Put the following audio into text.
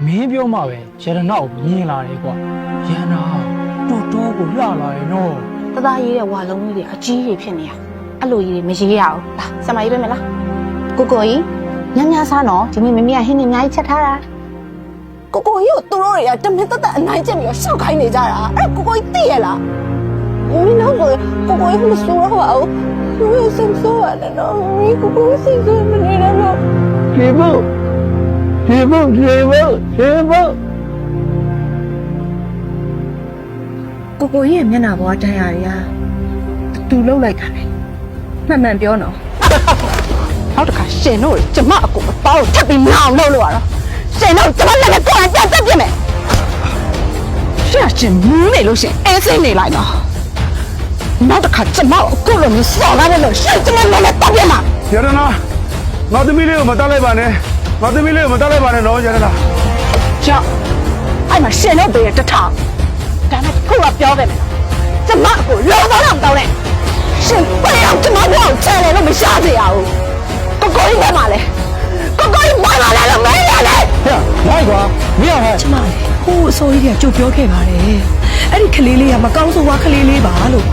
မင်းပြောမှပဲရတနာကိုမြင်လာတယ်ကွာရတနာတော်တော်ကိုလှလာရဲ့နော် တသားရေးတဲ့ဝါလုံးကြီးတွေအကြီးကြီးဖြစ်နေရအဲ့လိုကြီးတွေမရေးရအောင်လာဆမရေးပေးမယ်လားကိုကိုကြီးညညစားနော်ဒီနေ့မမေကဟင်းနေအများကြီးချက်ထားတာကိုကိုကြီးကိုသူတို့တွေကတမင်တက်တက်အနိုင်ကျင့်ပြီးတော့ရှောက်ခိုင်းနေကြတာအဲ့ကိုကိုကြီးသိရလားမင်းတော့ကိုကိုကြီးမစိုးတော့အောင်ဘယ်စမ်းစိုးရလဲနော်မင်းကိုကိုစိတ်ဆိုးမနေတော့လို့ ဒီဘုတ်ကိုကိုကြီးရဲ့မျက်နှာပေါ်ကတန်ရာတွေကတူလှုပ်လိုက်တာလေမှန်မှန်ပြောနော်နောက်တစ်ခါရှင်တို့ကျမအကိုအပေါင်းထပ်ပြီးမအောင်လုပ်လို့ရတော့ရှင်တို့ကျမလည်းကိုယ်တိုင်ပြန်တက်ပြစ်မယ်ရှင်မူးနေလို့ရှင်အဲစိမ့်နေလိုက်တော့နောက်တစ်ခါကျမအကိုလိုမျိုးစော်ကားတယ်လို့ရှင်ကျမလည်းတက်ပြစ်မှာ ရတနာငါသမီးလေးကိုမတတ်လိုက်ပါနဲ့ငါသမီးလေးကိုမတတ်လိုက်ပါနဲ့နော်ရတနာ ကြောက်အဲ့မှာရှင်တို့တွေတထောင်ဒါနဲ့ခုကပြောခဲ့မယ်ကျမအကိုလောတော့တော့တောင်းတယ်ရှင်ဘယ်အောင်ကျမတို့ချဲတယ်လို့မရှားစေရဘူးကိုကိုကြီးပဲမလဲကိုကိုကြီးဘာလာလဲလို့မင်းရလဲ ဟဲ့မိုက်ကွာမင်းအောင်ဟဲ့ ကျမလေဟိုးအစိုးရကကြိုပြောခဲ့ပါတယ်အဲ့ဒီကလေးလေးကမကောင်းဆိုးဝါကလေးလေးပါလို့